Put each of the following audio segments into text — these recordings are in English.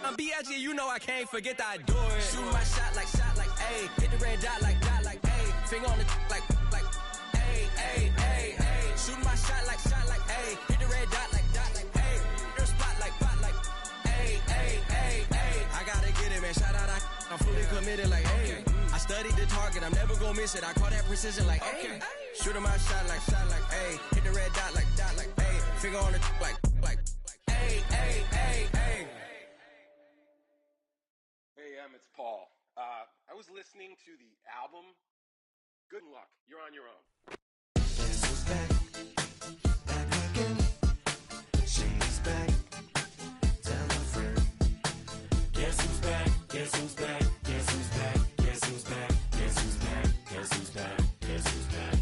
I'm B.I.G. you know I can't forget that I do it. Shoot my shot like, ayy. Hit the red dot like, ayy. Finger on the like, ayy, ayy, ayy, ayy. Shoot my shot like, ayy. Hit the red dot like, ayy. Your spot like, ayy, ayy, ayy, ayy. I gotta get it, man. Shout out, I'm fully committed like, ayy. I studied the target, I'm never gonna miss it. I call that precision like, ayy. Shoot my shot like, ayy. Hit the red dot like, ayy. Finger on the like, ayy, ayy, ayy, ayy. Hey, it's Paul. I was listening to the album. Good luck. You're on your own. Guess who's back? Back again. She's back. Tell a friend. Guess who's back? Guess who's back? Guess who's back? Guess who's back? Guess who's back? Guess who's back? Guess who's back?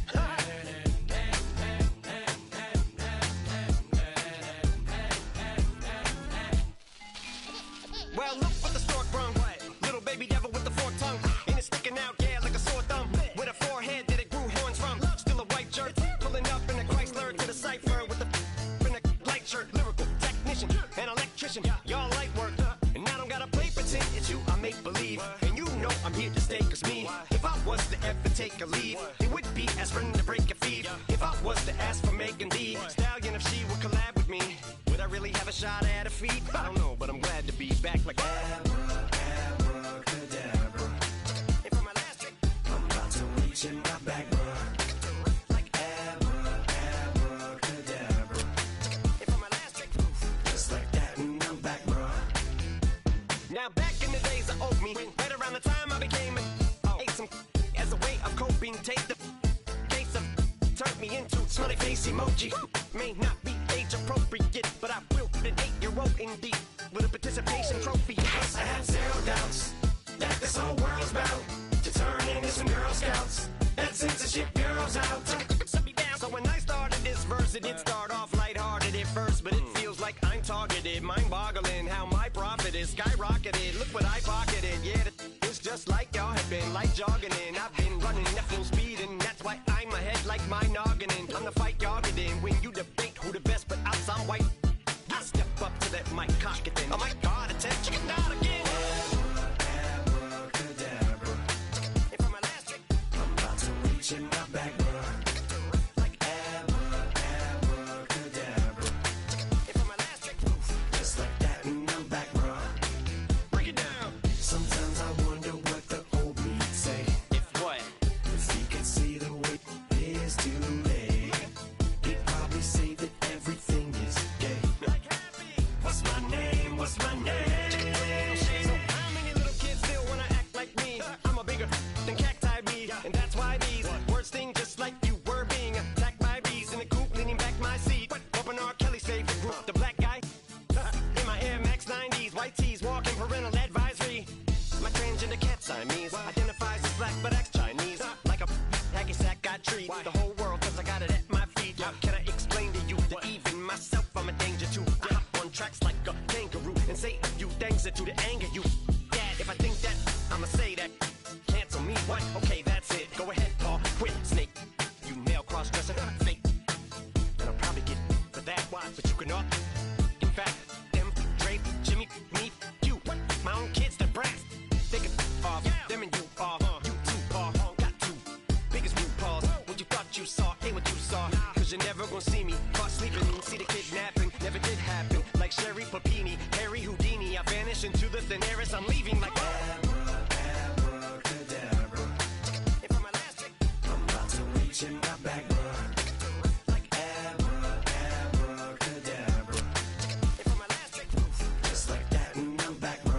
Well, look what the stork brung. Little baby devil with the forked tongue. And it's sticking out, yeah, like a sore thumb. With a forehead that it grew horns from. Still a white jerk. Pulling up in a Chrysler to the cipher with the in a light shirt. Lyrical technician, an electrician. Y'all light work. And I don't gotta play pretend it's you, I make believe. And you know I'm here to stay, cause me, if I was to ever take a leave, it would be as friend to break a feed. If I was to ask for Megan D Stallion, if she would collab with me, would I really have a shot at a feat? I don't know, but I'm glad to be back like Abracadabra. And for my last trick, I'm about to reach in my back, bruh. Like abracadabra. and for my last trick, Just like that, and I'm back, bruh. now back in the days of old me, right around the time I became ate some as a way of coping. Take the case of turned me into smiley face emoji. May not be age appropriate, but I will put an 8-year-old indeed with a participation trophy. I have zero doubts that this whole world's about to turn into some Girl Scouts and censorship girls out. Shut me down. So when I started this verse, it did start off lighthearted at first, but it feels like I'm targeted. Mind-boggling how my profit is skyrocketed. Look what I pocketed. Yeah, it's just like y'all have been like jogging in. I've been running at full speed, and that's why I'm ahead like my nogginin. I'm the fight y'all get in when you debate who the best, but I'm some white. I step up to that mic, cock it then. Oh my God, attention, not again. Abracadabra. And for my last trick, I'm about to reach in my back, bruh. Like abracadabra. and for my last trick, Just like that, and I'm back, bruh. break it down. Sometimes I wonder what the old me'd say. If what? If he could see the way it is today, he'd probably say that everything is gay. Like happy. What's my name? What's my name? So how many little kids still wanna act like me? I'm a bigger than cacti bee, and that's why these words sting just like you were being attacked by bees in the coop, leaning back my seat. Bumping R. Kelly's favorite group, the black guy. In my Air Max 90s, white tees, walking parental advisory. My transgender cat Siamese identifies as black but acts Chinese. Like a hacky sack I treat the whole world cause I got it at my feet. Can I explain to you that even myself I'm a danger to? I hop on tracks like a kangaroo and say a few things that do to anger you. Dad, if I think that, I'ma say that. Cancel me, what? Okay, that's it. Go ahead, Paul, quit, snake. You male cross-dresser, fake. And I'll probably get for that, but you can all. In fact, them, Dre, Jimmy, me, you, my own kids, the brass. They can off, them and you off, you too, Paul, got two biggest root paws. What you thought you saw, ain't what you saw. Cause you're never gonna see me caught sleeping, see the kidnapping, never did happen. Like Sherry Papini, Harry Houdini, I vanish into the thin air as I'm leaving like Abracadabra. And for my last trick, I'm about to reach in my back, bruh. Like abracadabra. and for my last trick, Just like that, and I'm back, bruh.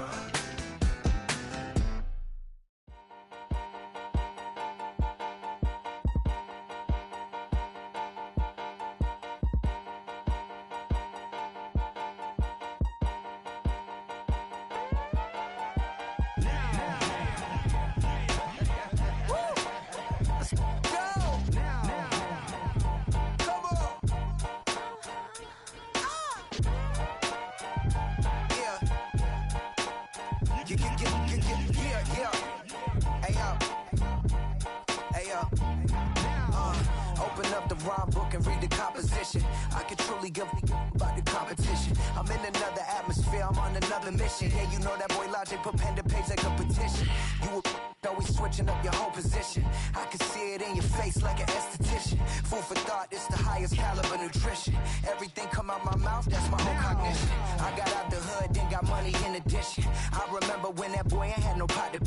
Open up the rhyme book and read the composition. I can truly give a about the competition. I'm in another atmosphere, I'm on another mission. coalition. Yeah, you know that boy Logic put pen to page like a petition. You were always switching up your whole position. I can see it in your face like an esthetician. Food for thought, it's the highest caliber nutrition. Everything come out my mouth, that's my own cognition. I got out the hood, then got money in addition. I remember when that boy ain't had no pot to.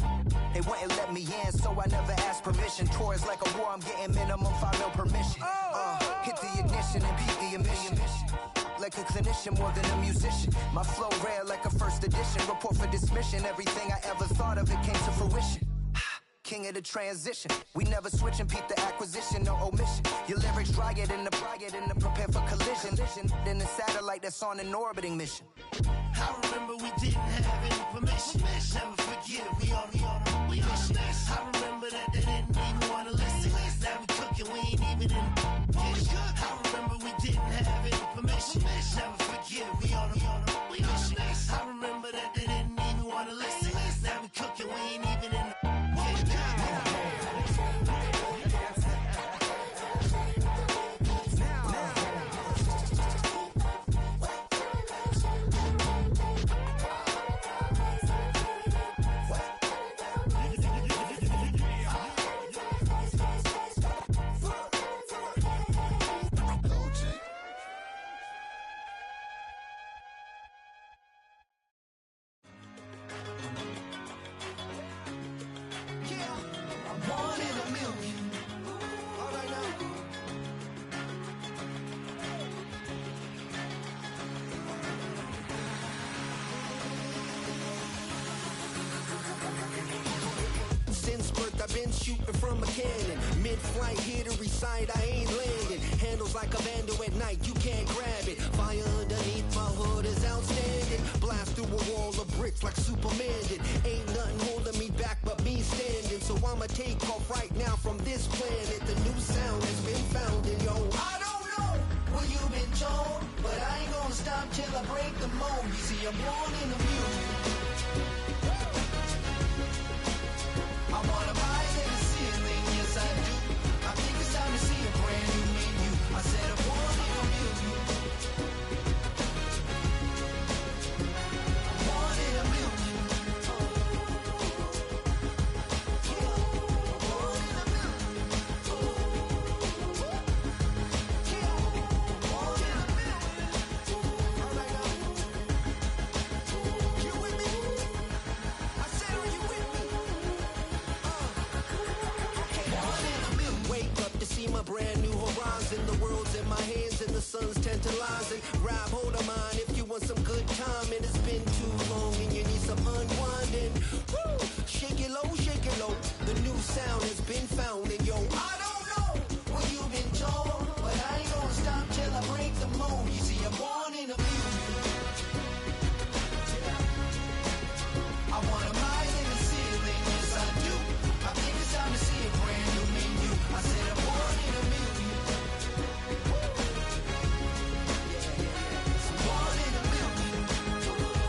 They wouldn't let me in, so I never asked permission. Tours like a war, I'm getting minimum 5 mil permission. Hit the ignition and peak the emission. Like a clinician more than a musician. My flow rare like a first edition. Report for dismission. Everything I ever thought of, it came to fruition. King of the transition. We never switch and peep the acquisition, no omission. Your lyrics dry it in the prepare for collision. Then the satellite that's on an orbiting mission. I remember we didn't have any permission. Never forget, we on a mission. I remember that they didn't even want to listen. Now we cooking, we ain't even in the kitchen. I remember we didn't have any permission. Never forget, we on a mission. I remember that they didn't even want to listen. Now we cooking, we ain't even in the kitchen. I've been shooting from a cannon. Mid-flight, here to recite, I ain't landing. Handles like a vandal at night, you can't grab it. Fire underneath my hood is outstanding. Blast through a wall of bricks like Superman did. Ain't nothing holding me back but me standing. So I'ma take off right now from this planet. The new sound has been found in yo. I don't know what you've been told, but I ain't gonna stop till I break the mold. You see, I'm born in the music. I wanna rise in the ceiling, yes I do. I think it's time to see a brand new menu. I said I'm born in the music. I'm born in the music. Born in the music. Born in the music. All right now. You with me? I said, are you with me? Wake up to see my brand new horizon. The world's in my hands and the sun's tantalizing. Grab hold of mine if you want some good time. And it's been too long and you need some unwinding. Woo! Shake it low, shake it low. The new sound has been found and yo, I don't know what you've been told, but I ain't gonna stop till I break the mold. You see, I'm born in a music. I wanna rise in the ceiling, yes I do. I think it's time to see a brand new menu. I said I'm born in a million. I'm born in a million. Born in a million.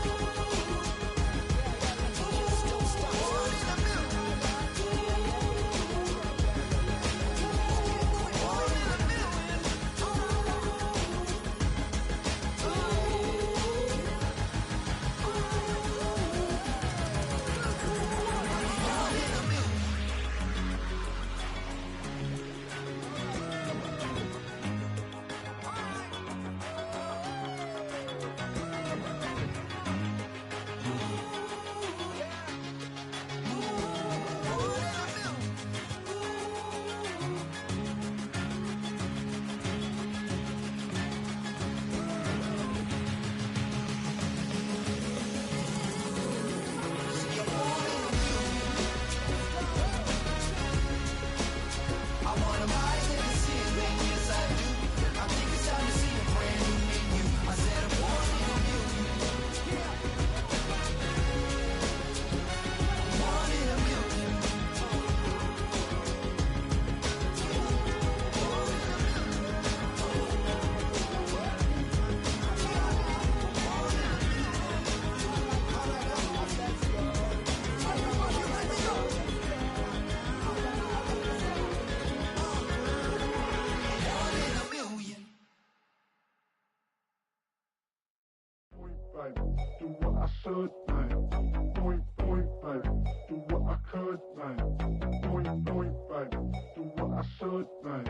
should, man.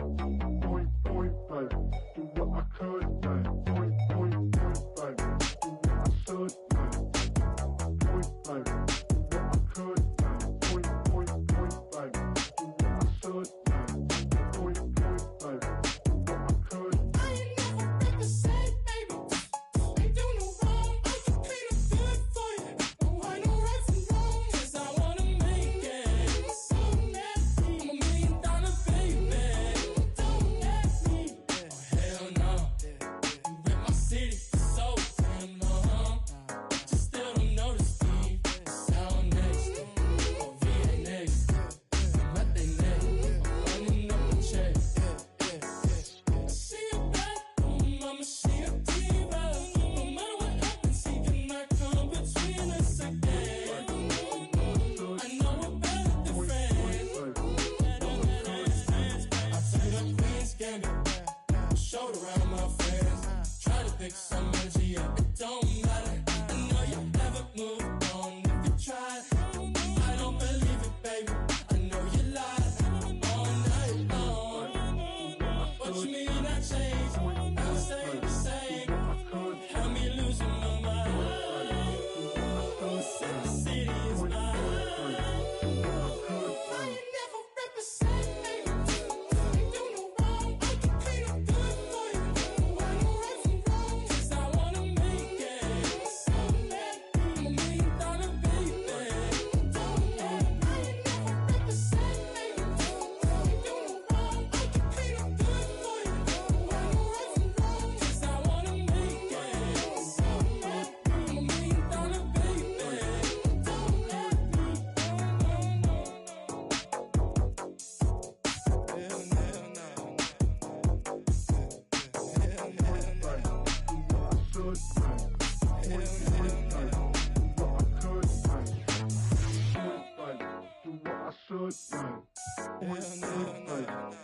Point, point, baby. Do what I could, man. Point, point, point, baby. Do what I should, man. Point, baby. Do what I could, man. Point, point, point, baby. Do what I should, man. Point, point, baby. Do what I could. I ain't never represent, baby. Ain't do no wrong. I can clean up good for you. No right, no right from wrong. 'Cause I wanna make it. So nasty. I'm $1 million baby. Don't ask me. Oh, hell no. You rip my city. So damn no. But you still don't notice me. Sound next. Or VA next. Not they next. I'm running up a check. See you back home, mama, she a diva. No matter what happens, he cannot come between us again. I know we're better than friends. I played up Queen's Gambit, showed around my friends. Try to pick some energy up, it don't matter. I know you never moved on if you tried. I don't believe it, baby. I know you lied all night long. What you mean I changed? I stay the same. Had me losing my mind. City is mine. I ain't never represent, baby. Ain't do no wrong. I can clean up good for you. No right, no right from wrong. 'Cause I wanna make it. So nasty. I'm $1 million baby. Don't let me. I ain't never represent, baby. Ain't do no wrong. I can clean up good for you. No right, no right from wrong. 'Cause I wanna make it. So nasty. I'm $1 million baby. Don't let me.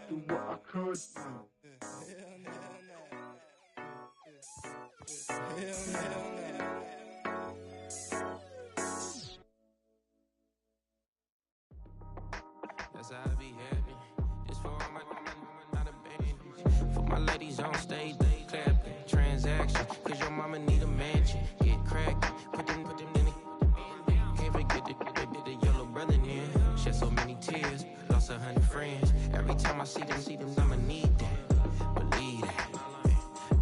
Do what I could, man. That's how I be happening. This for all my not abandoned. For my ladies on stage, they clapping. Transaction, cause your mama need a mansion. Get cracking, put them in the. Can't forget the yellow brother in. Shed so many tears, lost 100 friends. Every time I see them, I'ma need that. Believe that.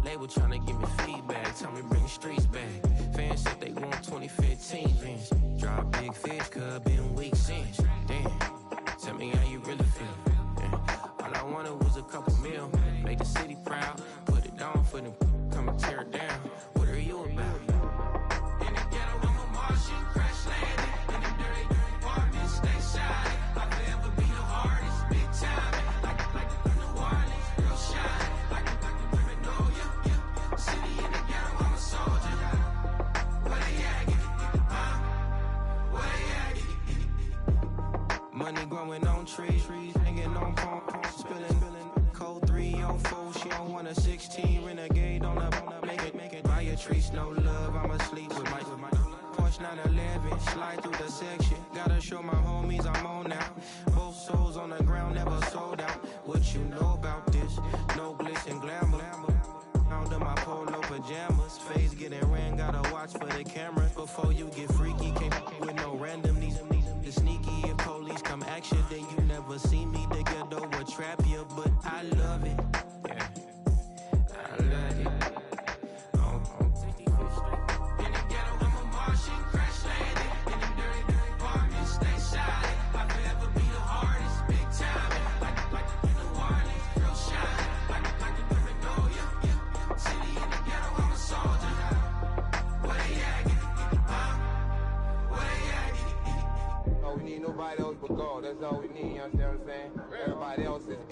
Label tryna give me feedback, tell me bring the streets back. Fans said they want 2015 Vince. Drop big fish, cuz been weak since. Damn. Tell me how you really feel. Yeah. All I wanted was a couple mil. Make the city proud. Put it on for them. Come and tear it down. What are you about? In the ghetto, I'm a Martian. Crash landing. In the dirty apartments. Stay shining. I'll forever be the hardest. Big time. Like the New Orleans. Real shine. Like the women know you. City in the ghetto, I'm a soldier. Where they at? Where they at? Money growing on trees, hanging on palms, spilling, code 3 on 4, she don't want a 16, renegade on a, make it, buy a tree, no love, I'm asleep with my Porsche 911, slide through the section, gotta show my homies I'm on now, both souls on the ground, never sold out, what you know about this, no glitz and glamour, under my polo pajamas, face getting ran, gotta watch for the cameras, before you get freaky, can't with no random, these sneaky, if police come action, then you never see me, the ghetto will trap you, but I love it, yeah, I love it, in the ghetto, I'm a Martian, crash landing, in the dirty apartments, stay shining, I'll forever be the hardest, big time, like the New Orleans, real shine, like the women know you, city in the ghetto, I'm a soldier, where they at, where they at, we need nobody else but God. That's all we need, you understand what I'm saying?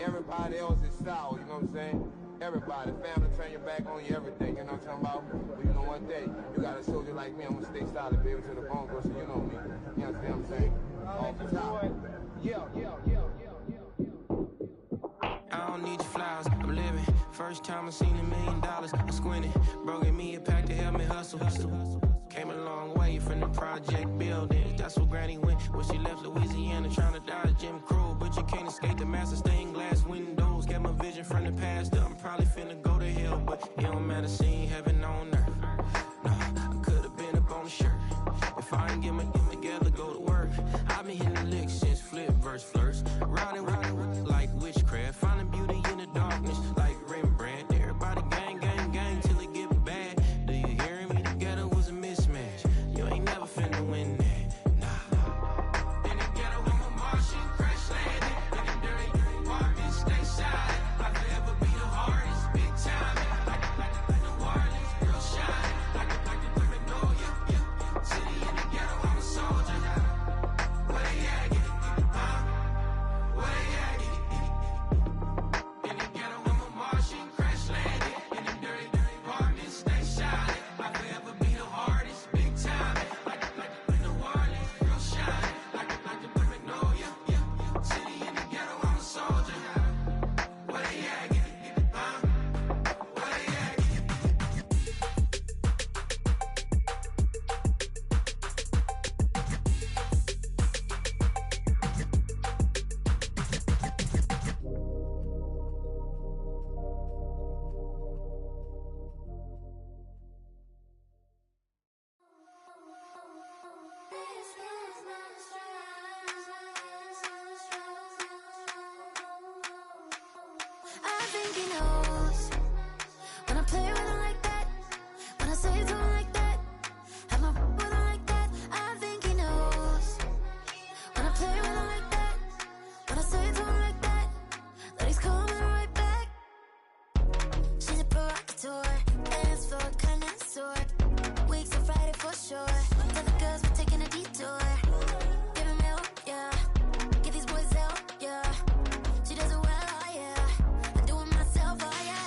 Everybody else is sour, you know what I'm saying? Everybody, family turn your back on you, everything, you know what I'm talking about? But you know one day, you got a soldier like me, I'm gonna stay solid, baby, to the bone, bro, so you know me. You understand what I'm saying? Off the top. I don't need your flowers, I'm living. First time I seen $1 million, I squinted. Bro gave me a pack to help me hustle. Came a long way from the project buildings. That's where Granny went when she left Louisiana, trying to dodge Jim Crow. But you can't escape the master stained glass window. fine, get my together, go to work. I've been hitting licks since flip verse flirts. Round and round like witchcraft, finding beauty in the darkness like Rembrandt. Everybody gang, gang, gang till it get bad. Do you hear me? Together was a mismatch. You ain't never finna win that, nah. In the ghetto, I'm a Martian crash landing. In the dirty apartment, stay shy. I'll forever be the hardest, big time. Like New Orleans, real shine. Like the perfect door, yeah. City in the ghetto, I'm a soldier. Where they at? Where they at? In the ghetto, I'm a Martian crash landing. In the dirty apartment, stay shy. I'll forever be the hardest, big time. Like New Orleans, real shine. Like the perfect door, yeah. City in the ghetto, I'm a soldier. Where they at? Where they at? I think he knows when I play with him like that, when I say to him like that, have my with him like that. I think he knows when I play with him like that, when I say to him like that, that he's coming right back. She's a provocateur, dance floor connoisseur, weeks on Friday for sure. Tell the girls we're taking a detour. Give him milk, yeah. Get these boys out, yeah. She does it well, oh yeah. I do it myself, oh yeah.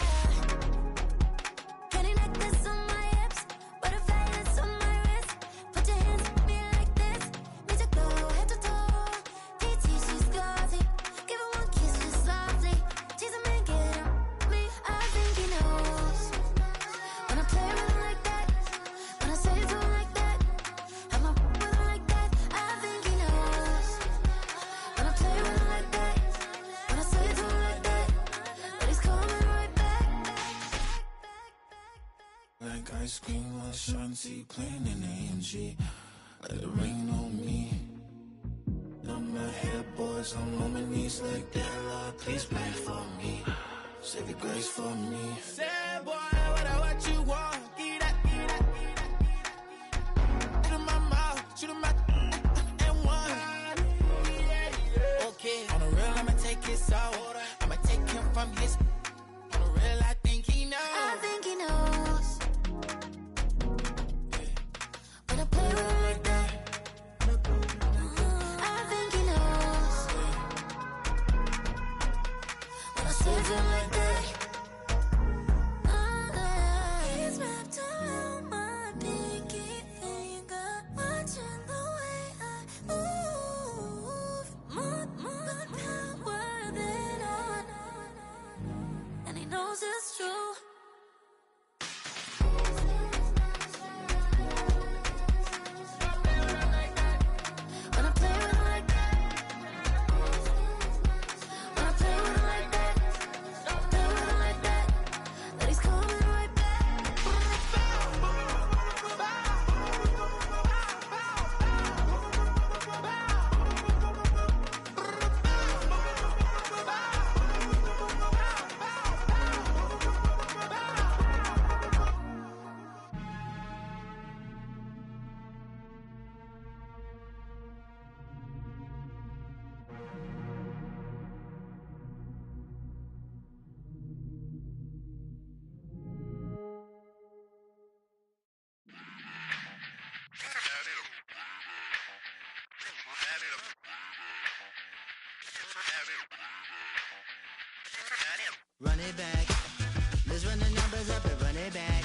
Candy necklace on my hips, butterflies on my wrist. Put your hands on me like this. Need to go head to toe. PT, she's glossy. Give her one kiss just softly. Tease him and get him me. I think he knows when I play with him like that, when I say to him like that, have my with him like that. I think he knows when I play with him like that, when I say to him like that, that he's coming right back. Like ice cream on Shanty, playing in AMG. Let it rain on me. On my head, boys, I'm on my knees like that. Lord, please pray for me. Save your grace for me. Say, boy, what you want? Get that. Shoot him my mouth, shoot him my and one. Okay, on the real, I'ma take his soul. I'ma take him from his. On the real, I think he knows. I think he knows when I play with him like that. I think he knows when I say to him like that. He's wrapped around my pinky finger, watching the way I move. More power than on, and he knows it's true. When I play with him like that, when I play with him like that, play with him like that, that he's coming right back. Run it back. Let's run the numbers up and run it back.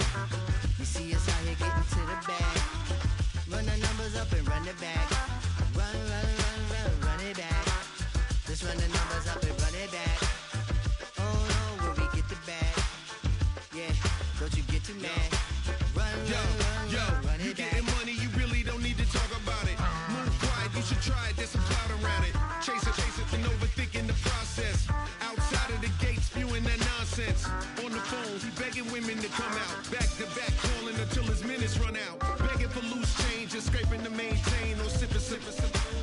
You see us out here getting to the bag. Run the numbers up and run it back. Run it back. Let's run the numbers up and run it back. Oh no, where we get the bag. Yeah, don't you get too mad. Run it you back. getting money, you really don't need to talk about it. Move quiet, you should try it, there's some cloud around it. Chase it, and overthinking the process. Outside of the gate, spewing that nonsense. On the phone, he begging women to come out. Back to back, calling until his minutes run out. Begging for loose change and scraping the to maintain or sipping,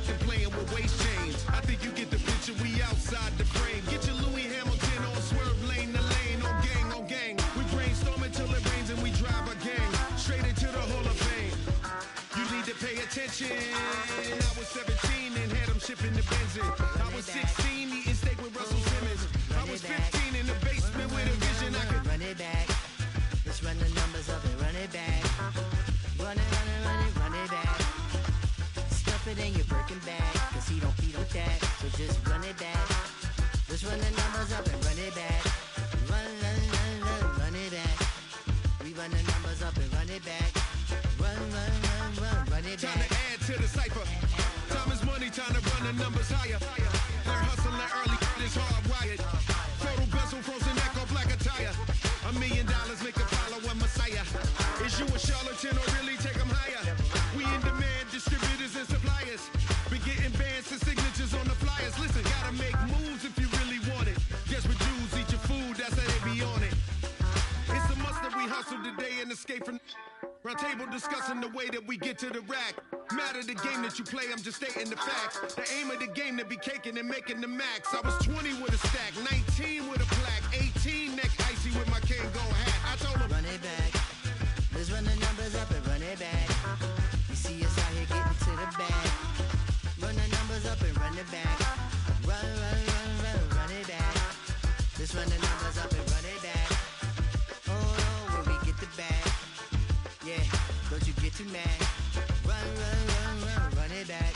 and playing with waist chains. I think you get the picture, we outside the frame. Get your Louis Hamilton on swerve lane to lane, on gang. We brainstorm until it rains and we drive a gang straight into the Hall of Fame. You need to pay attention. I was 17 and had them shipping the benzin. I was 16 eating steak with Russell Simmons. I was 15 in the basement with a vision. I could run it back. Let's run the numbers up and run it back. Run it back. Stuff it in your Birkin bag, cause he don't with that. So just run it back. Let's run the numbers up and run it back. Run it back. We run the numbers up and run it back. Run it back. Time to add to the cipher. Time is money, time to run the numbers higher. They're hustling early, it's hardwired. Photo bezel, frozen echo, black attire. $1 million make a follower Messiah. Is you a charlatan or really take them higher? We in demand, distributors and suppliers. Been getting bands and signatures on the flyers. Listen, gotta make moves if you really want it. Guess with Jews, eat your food, that's how they be on it. It's a must that we hustle today and escape from round table discussing the way that we get to the rack. Matter the game that you play, I'm just stating the facts. The aim of the game to be caking and making the max. I was 20 with a stack, 19 with a plaque, 18 neck icy with my Kango hat. I told him, run it back. Let's run the numbers up and run it back. You see us out here getting to the bag. Run the numbers up and run it back. Run it back. Let's run the numbers up and run it back. Oh, when we get the bag. Yeah, don't you get too mad. Run it back.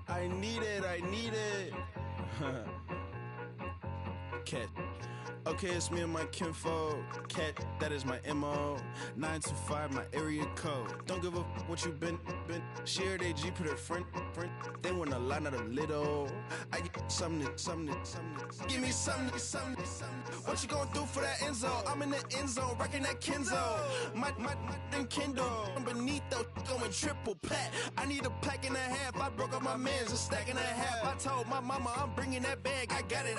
I need it. Cat. Okay, it's me and my kinfolk. Cat, that is my MO. 925, my area code. Don't give a what you been. Shared AG, put her friend. They want a lot, not a little. I get something. Give me something. What you gonna do for that Enzo? I'm in the end zone, rocking that Kenzo. My Kindle. Beneath though, going triple plat. I need a pack and a half. I broke up my mans, a stack and a half. I told my mama I'm bringing that bag. I got it.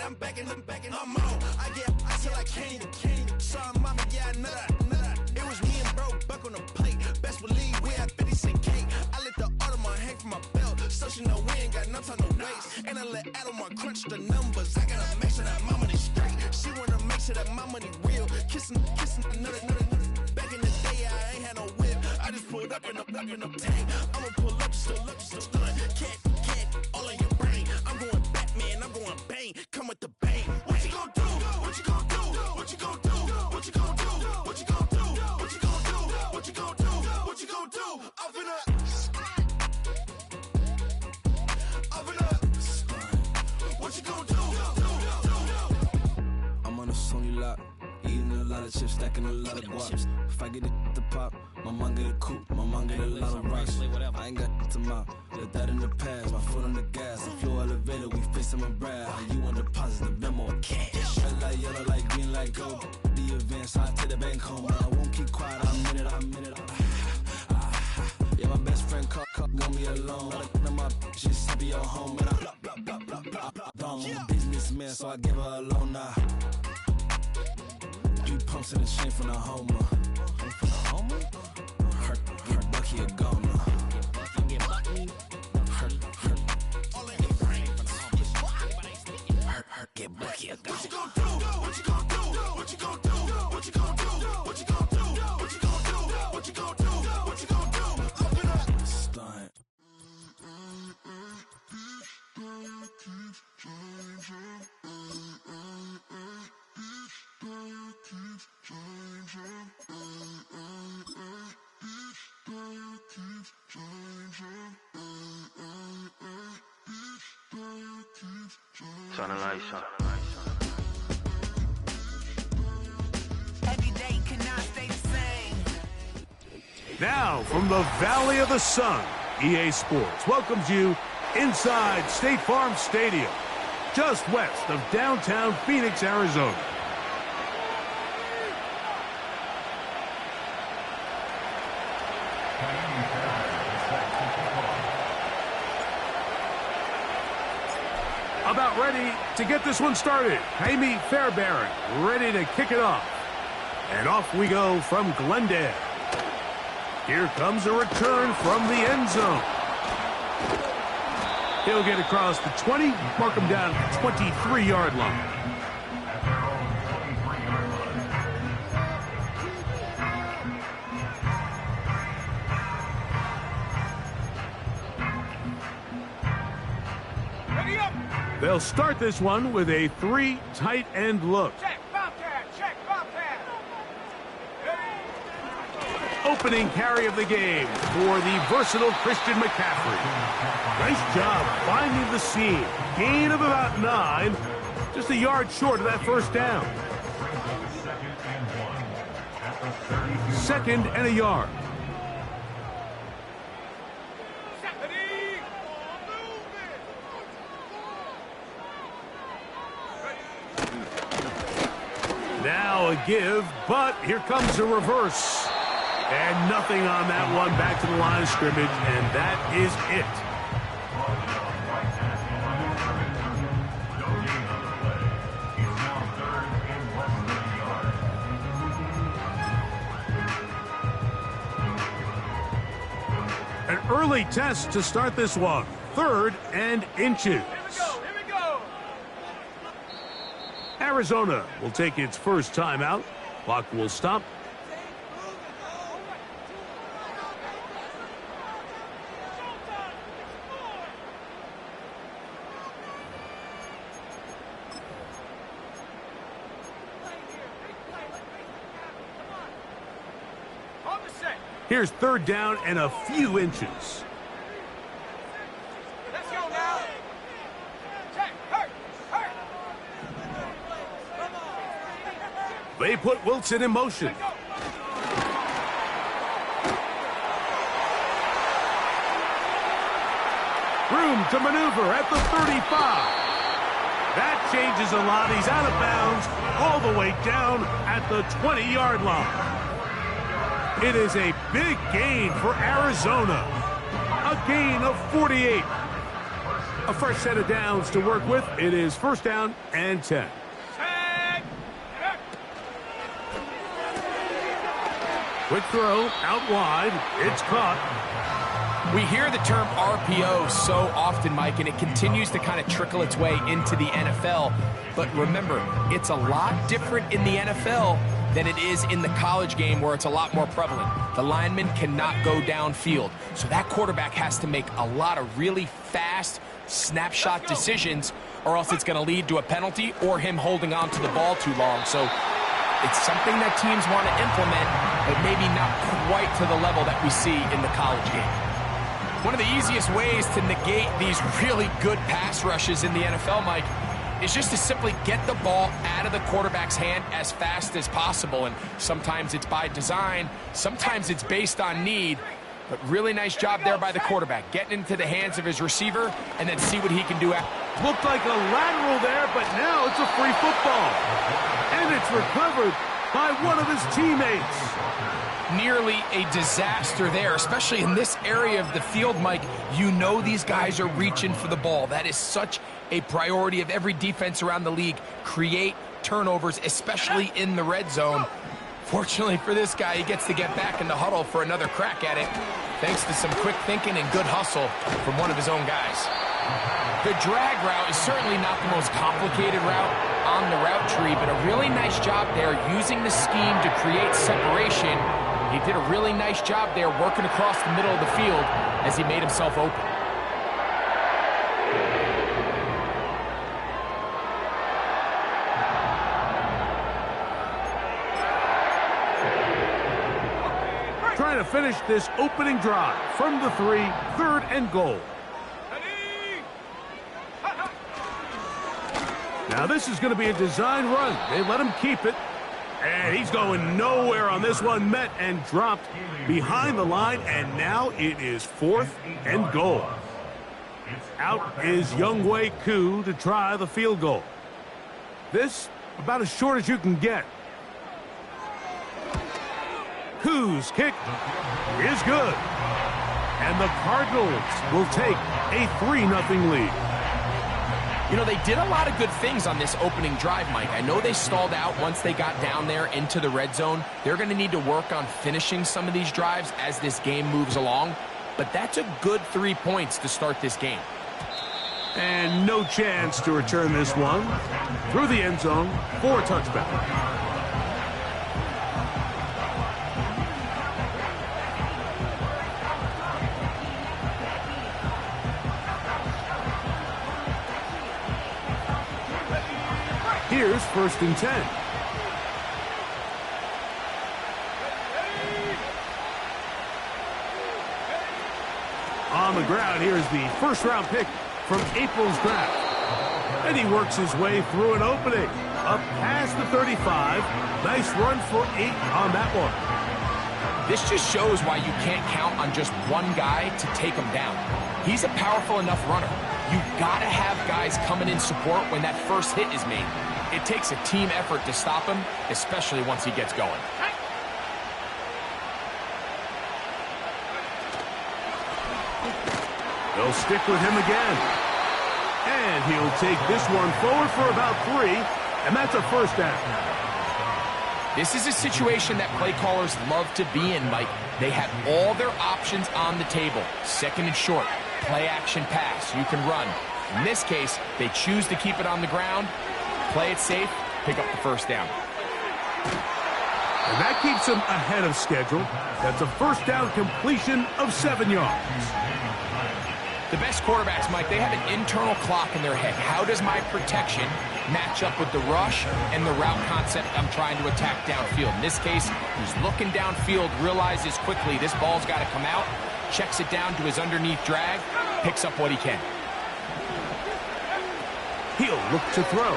I'm backing. I'm on. I feel like candy. Sorry, mama, yeah, I know that. It was me and bro, buck on the plate. Best believe we had 50 cent cake. I let the Audemars hang from my belt, so she know we ain't got no time to waste. And I let Audemars crunch the numbers. I gotta make sure that my money straight. She wanna make sure that my money real. Kissing another. Back in the day, I ain't had no whip. I just pulled up in the tank. I'ma pull up just to stun. Cat, all in your brain. I'm going Batman, I'm going bang. Come with the bang. What you gonna do? What you gonna do? What you gonna do? What you gonna do? What you gonna do? What you gonna do? What you gonna do? What you gonna do? Up in up. What you gonna do? I'm on a Sony lot, eating a lot of chips, stacking a lot of guap. If I get it to pop, my mom get a coupe, my mom get a lot of rocks. I ain't got to mouth, let that in the past. My foot on the gas, I flow elevator, we facing my brad. How you on deposit, the Venmo or cash? Red light, yellow light, green light, gold. The events, I take the bank home, but I won't keep quiet. I'm in it. Yeah, my best friend want me alone. None of my bitches be at home, and I'm a businessman, so I give her a loan now. 3 pumps in the chain from the Homer. Her Bucky a goner. Get Bucky a goner. What you gonna do? What you gonna do? What you gonna do? What you gonna do? What you gonna do? What you gonna do? What you gonna do? What you gonna do? Up and up. Stunt. Turn the lights on. Every day cannot stay the same. Now, from the Valley of the Sun, EA Sports welcomes you inside State Farm Stadium, just west of downtown Phoenix, Arizona. about ready to get this one started. Jaime Fairbairn ready to kick it off. And off we go from Glendale. Here comes a return from the end zone. He'll get across the 20, mark him down at the 23-yard line. They'll start this one with a 3 tight end look. Check, Bobcat, check, Bobcat. Opening carry of the game for the versatile Christian McCaffrey. Nice job finding the seam. Gain of about 9, just a yard short of that first down. 2nd and a yard. Now a give, but here comes a reverse. And nothing on that one. Back to the line of scrimmage, and that is it. An early test to start this one. 3rd and inches. Arizona will take its first timeout. Clock will stop. Here's 3rd down and a few inches. Let's go now. Check, hurt. They put Wilson in motion. Room to maneuver at the 35. That changes a lot. He's out of bounds all the way down at the 20-yard line. It is a big gain for Arizona. A gain of 48. A fresh set of downs to work with. It is 1st down and 10. Quick throw out wide. It's caught. We hear the term RPO so often, Mike, and it continues to kind of trickle its way into the NFL. But remember, it's a lot different in the NFL than it is in the college game where it's a lot more prevalent. The lineman cannot go downfield. So that quarterback has to make a lot of really fast snapshot decisions, or else it's going to lead to a penalty or him holding on to the ball too long. So it's something that teams want to implement, but maybe not quite to the level that we see in the college game. One of the easiest ways to negate these really good pass rushes in the NFL, Mike, is just to simply get the ball out of the quarterback's hand as fast as possible. And sometimes it's by design, sometimes it's based on need. But really nice job there by the quarterback, getting into the hands of his receiver and then see what he can do after. Looked like a lateral there, but now it's a free football. And it's recovered by one of his teammates. Nearly a disaster there, especially in this area of the field, Mike. You know these guys are reaching for the ball. That is such a priority of every defense around the league. Create turnovers, especially in the red zone. Fortunately for this guy, he gets to get back in the huddle for another crack at it, thanks to some quick thinking and good hustle from one of his own guys. The drag route is certainly not the most complicated route on the route tree, but a really nice job there using the scheme to create separation. He did a really nice job there working across the middle of the field as he made himself open. Trying to finish this opening drive from the 3, 3rd and goal. Now this is going to be a design run. They let him keep it. And he's going nowhere on this one. Met and dropped behind the line. And now it is 4th and goal. Out is Younghoe Koo to try the field goal. This about as short as you can get. Koo's kick is good. And the Cardinals will take a 3-0 lead. You know, they did a lot of good things on this opening drive, Mike. I know they stalled out once they got down there into the red zone. They're going to need to work on finishing some of these drives as this game moves along. But that's a good 3 points to start this game. And no chance to return this one through the end zone for a touchback. Here's 1st and 10. On the ground, here's the first-round pick from April's draft. And he works his way through an opening. Up past the 35. Nice run for 8 on that one. This just shows why you can't count on just one guy to take him down. He's a powerful enough runner. You've got to have guys coming in support when that first hit is made. It takes a team effort to stop him, especially once he gets going. They'll stick with him again. And he'll take this one forward for about 3, and that's a first down. This is a situation that play callers love to be in, Mike. They have all their options on the table. 2nd and short, play action pass, you can run. In this case, they choose to keep it on the ground, play it safe, pick up the first down. And that keeps them ahead of schedule. That's a first down completion of 7 yards. The best quarterbacks, Mike, they have an internal clock in their head. How does my protection match up with the rush and the route concept I'm trying to attack downfield? In this case, he's looking downfield, realizes quickly this ball's got to come out, checks it down to his underneath drag, picks up what he can. He'll look to throw.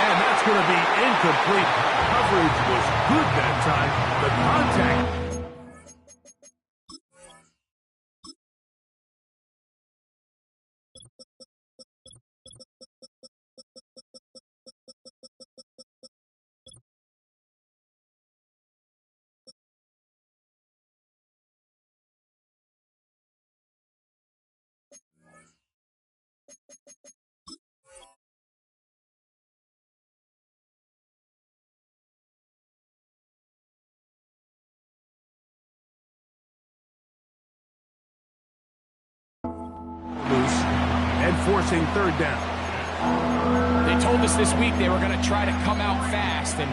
And that's going to be incomplete. Coverage was good that time. The contact. And forcing 3rd down. They told us this week they were going to try to come out fast, and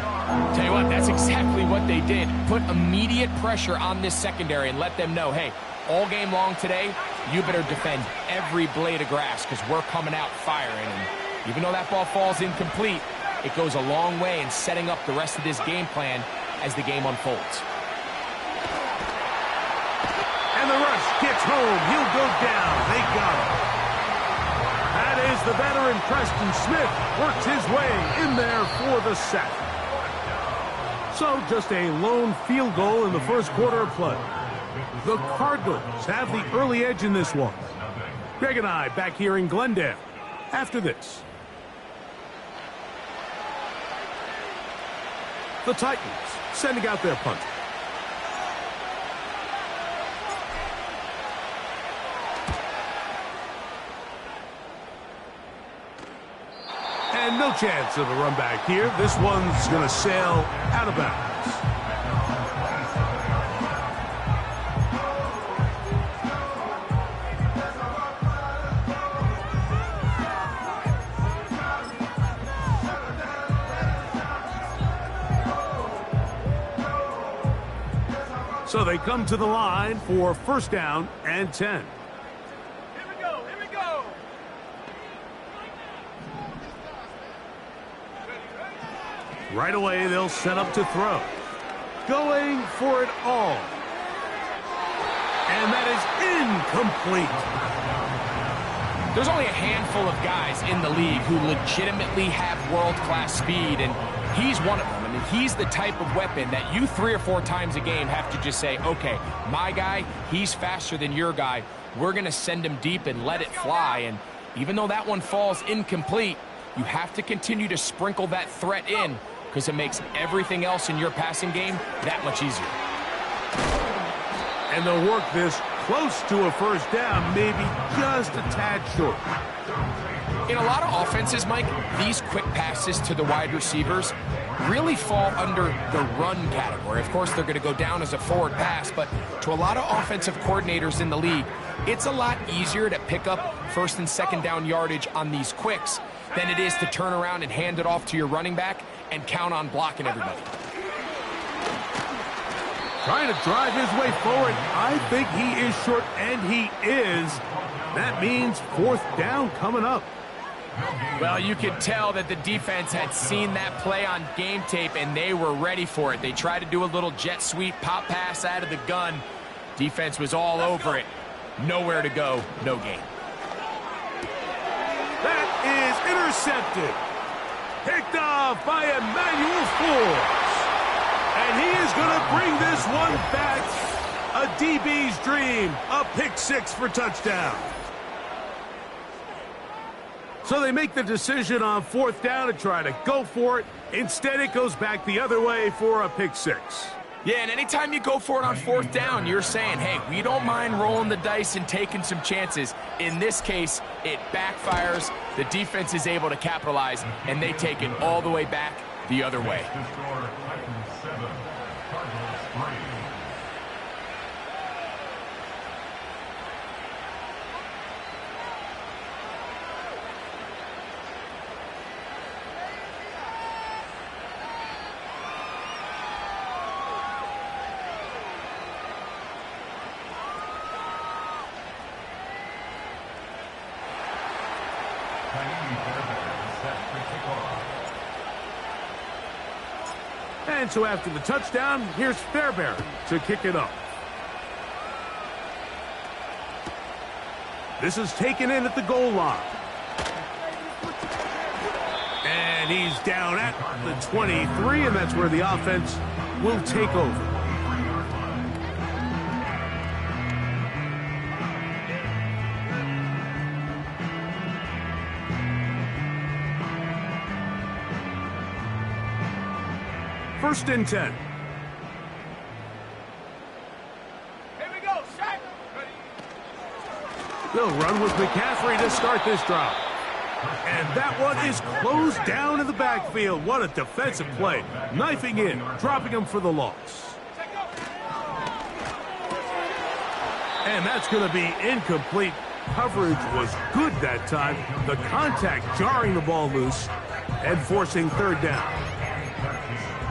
tell you what, that's exactly what they did. Put immediate pressure on this secondary and let them know, hey, all game long today, you better defend every blade of grass because we're coming out firing. And even though that ball falls incomplete, it goes a long way in setting up the rest of this game plan as the game unfolds. And the rush gets home. He'll go down. They got him. That is the veteran Preston Smith. Works his way in there for the sack. So just a lone field goal in the first quarter of play. The Cardinals have the early edge in this one. Greg and I back here in Glendale after this. The Titans sending out their punter. And no chance of a run back here. This one's going to sail out of bounds. So they come to the line for 1st down and 10. Right away, they'll set up to throw. Going for it all. And that is incomplete. There's only a handful of guys in the league who legitimately have world-class speed, and he's one of them. I mean, he's the type of weapon that you 3 or 4 times a game have to just say, okay, my guy, he's faster than your guy. We're going to send him deep and let it fly. And even though that one falls incomplete, you have to continue to sprinkle that threat in, because it makes everything else in your passing game that much easier. And they'll work this close to a first down, maybe just a tad short. In a lot of offenses, Mike, these quick passes to the wide receivers really fall under the run category. Of course, they're going to go down as a forward pass, but to a lot of offensive coordinators in the league, it's a lot easier to pick up first and second down yardage on these quicks than it is to turn around and hand it off to your running back and count on blocking everybody. Trying to drive his way forward. I think he is short, and he is. That means fourth down coming up. Well, you could tell that the defense had seen that play on game tape, and they were ready for it. They tried to do a little jet sweep pop pass out of the gun. Defense was all over it. Nowhere to go, no gain. That is intercepted. Picked off by Emmanuel Forbes. And he is going to bring this one back. A DB's dream. A pick six for touchdown. So they make the decision on fourth down to try to go for it. Instead, it goes back the other way for a pick six. Yeah, and anytime you go for it on fourth down, you're saying, hey, we don't mind rolling the dice and taking some chances. In this case, it backfires. The defense is able to capitalize, and they take it all the way back the other way. And so after the touchdown, here's Fairbairn to kick it up. This is taken in at the goal line. And he's down at the 23, and that's where the offense will take over. First and 10. Here we go, Shaq. They'll run with McCaffrey to start this drive. And that one is closed down in the backfield. What a defensive play. Knifing in, dropping him for the loss. And that's going to be incomplete. Coverage was good that time. The contact jarring the ball loose and forcing third down.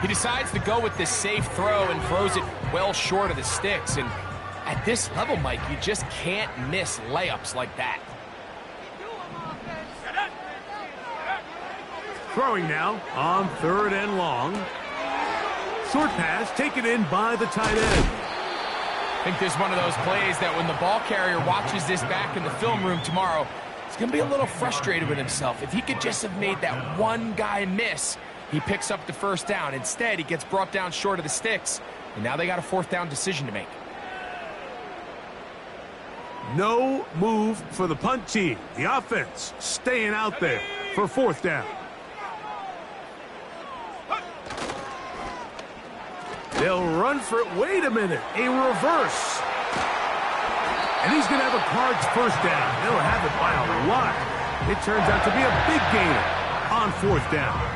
He decides to go with this safe throw and throws it well short of the sticks. And at this level, Mike, you just can't miss layups like that. Throwing now on third and long. Short pass taken in by the tight end. I think this is one of those plays that when the ball carrier watches this back in the film room tomorrow, he's going to be a little frustrated with himself. If he could just have made that one guy miss, he picks up the first down. Instead, he gets brought down short of the sticks, and now they got a fourth down decision to make. No move for the punt team. The offense staying out there for fourth down. They'll run for it. Wait a minute. A reverse. And he's going to have a Cards first down. They'll have it by a lot. It turns out to be a big gainer on fourth down.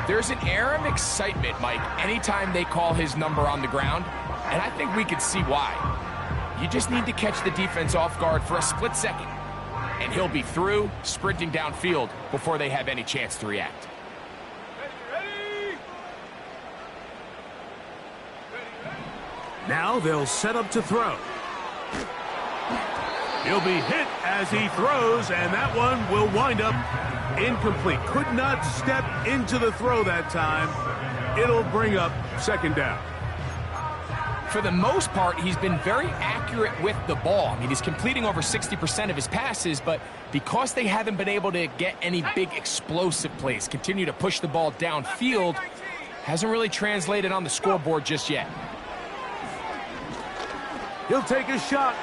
There's an air of excitement, Mike, anytime they call his number on the ground, and I think we could see why. You just need to catch the defense off guard for a split second, and he'll be through, sprinting downfield before they have any chance to react. Now they'll set up to throw. He'll be hit as he throws, and that one will wind up incomplete. Could not step into the throw that time. It'll bring up second down. For the most part, he's been very accurate with the ball. I mean, he's completing over 60% of his passes, but because they haven't been able to get any big explosive plays, continue to push the ball downfield, hasn't really translated on the scoreboard just yet. He'll take a shot.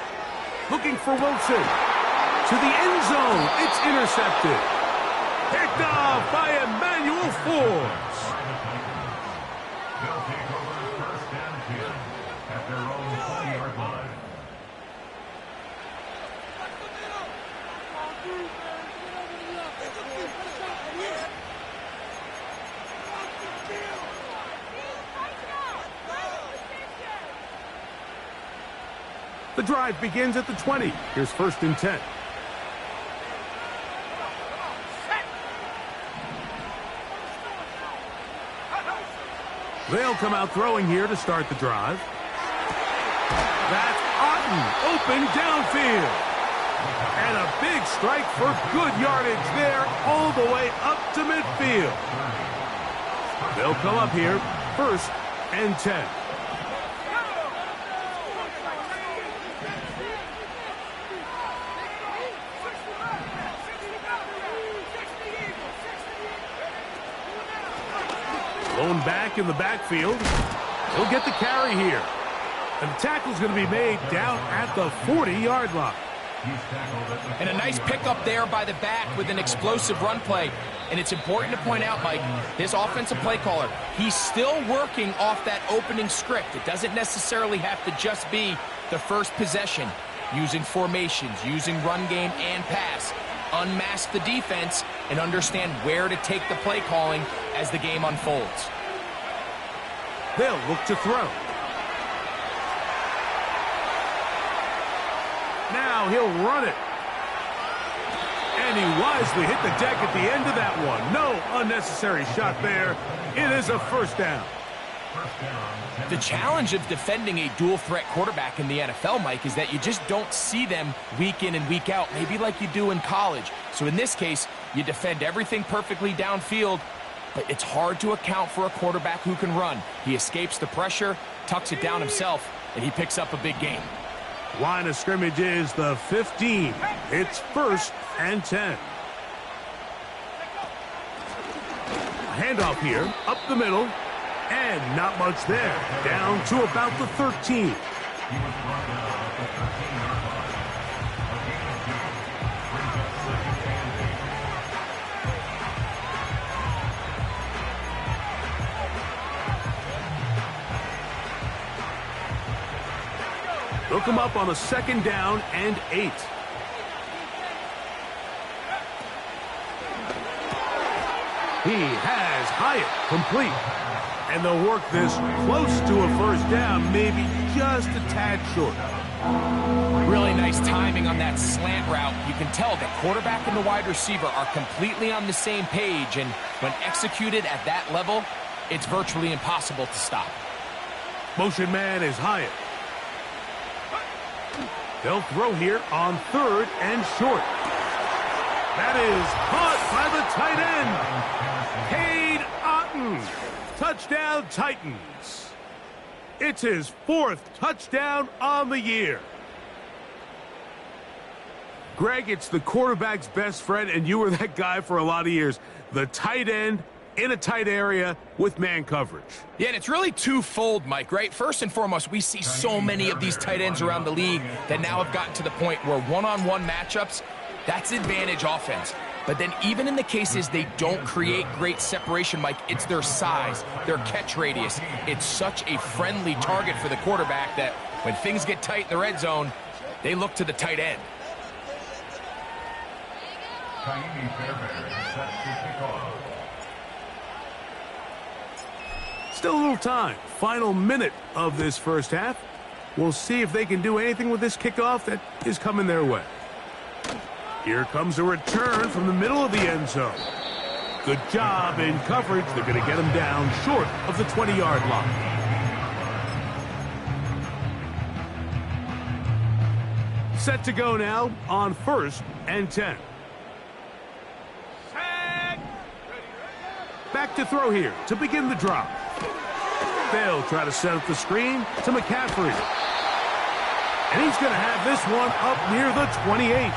Looking for Wilson. To the end zone. It's intercepted. Picked off by Emmanuel Forbes. The drive begins at the 20. Here's 1st and 10. They'll come out throwing here to start the drive. That's Otten, open downfield. And a big strike for good yardage there all the way up to midfield. They'll come up here, 1st and 10. Thrown back in the backfield. He'll get the carry here. And the tackle's going to be made down at the 40-yard line. And a nice pickup there by the back with an explosive run play. And it's important to point out, Mike, this offensive play caller, he's still working off that opening script. It doesn't necessarily have to just be the first possession. Using formations, using run game and pass. Unmask the defense and understand where to take the play calling as the game unfolds. They'll look to throw. Now he'll run it. And he wisely hit the deck at the end of that one. No unnecessary shot there. It is a 1st down. The challenge of defending a dual-threat quarterback in the NFL, Mike, is that you just don't see them week in and week out, maybe like you do in college. So in this case, you defend everything perfectly downfield, but it's hard to account for a quarterback who can run. He escapes the pressure, tucks it down himself, and he picks up a big gain. Line of scrimmage is the 15. It's 1st and 10. Handoff here, up the middle, and not much there. Down to about the 13. They'll come up on a 2nd down and 8. He has Hyatt complete. And they'll work this close to a 1st down, maybe just a tad short. Really nice timing on that slant route. You can tell that quarterback and the wide receiver are completely on the same page, and when executed at that level, it's virtually impossible to stop. Motion man is Hyatt. They'll throw here on 3rd and short. That is caught by the tight end, Cade Otten. Touchdown, Titans. It's his 4th touchdown on the year. Greg, it's the quarterback's best friend, and you were that guy for a lot of years. The tight end in a tight area with man coverage. Yeah, and it's really twofold, Mike, right? First and foremost, we see so many of these tight ends around the league that now have gotten to the point where one-on-one matchups, that's advantage offense. But then even in the cases they don't create great separation, Mike, it's their size, their catch radius. It's such a friendly target for the quarterback that when things get tight in the red zone, they look to the tight end. Still a little time. Final minute of this 1st half. We'll see if they can do anything with this kickoff that is coming their way. Here comes a return from the middle of the end zone. Good job in coverage. They're going to get him down short of the 20-yard line. Set to go now on 1st and 10. Back to throw here to begin the drop. They'll try to set up the screen to McCaffrey. And he's going to have this one up near the 28.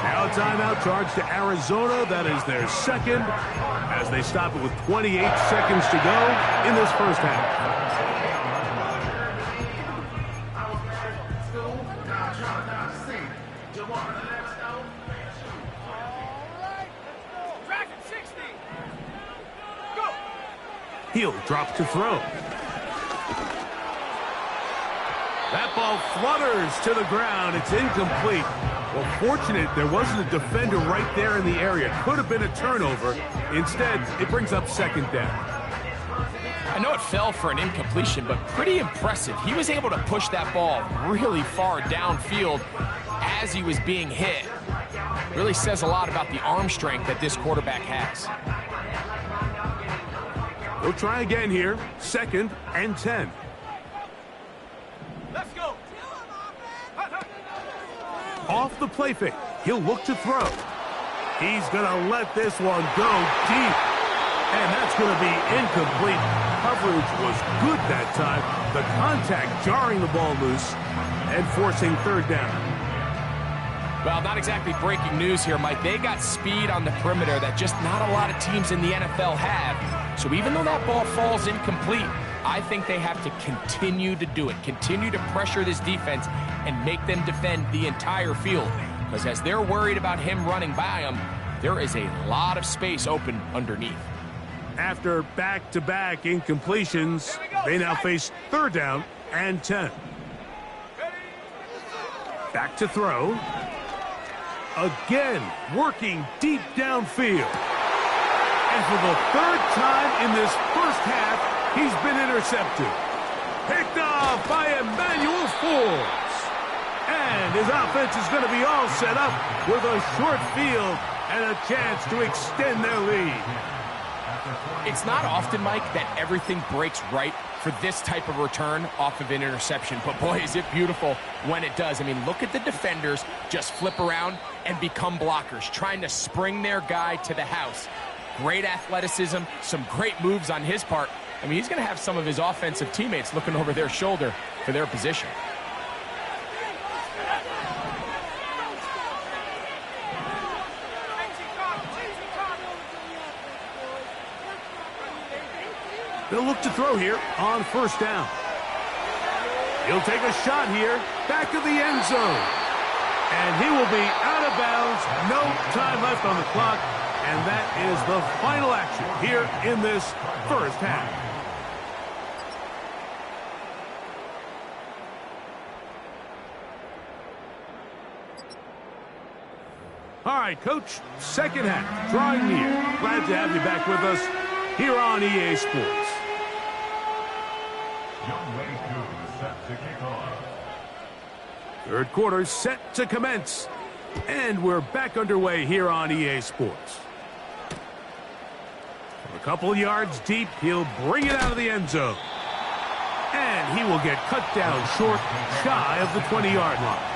Now a timeout charge to Arizona. That is their 2nd as they stop it with 28 seconds to go in this 1st half. He'll drop to throw. That ball flutters to the ground. It's incomplete. Well, fortunate there wasn't a defender right there in the area. Could have been a turnover. Instead, it brings up 2nd down. I know it fell for an incompletion, but pretty impressive. He was able to push that ball really far downfield as he was being hit. Really says a lot about the arm strength that this quarterback has. We'll try again here. 2nd and 10. Let's go. Off the play fake. He'll look to throw. He's going to let this one go deep. And that's going to be incomplete. Coverage was good that time. The contact jarring the ball loose and forcing 3rd down. Well, not exactly breaking news here, Mike. They got speed on the perimeter that just not a lot of teams in the NFL have. So even though that ball falls incomplete, I think they have to continue to do it. Continue to pressure this defense and make them defend the entire field. Because as they're worried about him running by them, there is a lot of space open underneath. After back-to-back incompletions, they now face 3rd down and 10. Back to throw. Again, working deep downfield. And for the 3rd time in this first half, he's been intercepted. Picked off by Emmanuel Forbes. And his offense is going to be all set up with a short field and a chance to extend their lead. It's not often, Mike, that everything breaks right for this type of return off of an interception. But boy, is it beautiful when it does. I mean, look at the defenders just flip around and become blockers, trying to spring their guy to the house. Great athleticism, some great moves on his part. I mean, he's going to have some of his offensive teammates looking over their shoulder for their position. They'll look to throw here on 1st down. He'll take a shot here, back of the end zone. And he will be out of bounds, no time left on the clock, and that is the final action here in this first half. All right, Coach, 2nd half, drawing near. Glad to have you back with us here on EA Sports. Set to kick off. 3rd quarter set to commence. And we're back underway here on EA Sports. A couple yards deep, he'll bring it out of the end zone. And he will get cut down short, shy of the 20-yard line.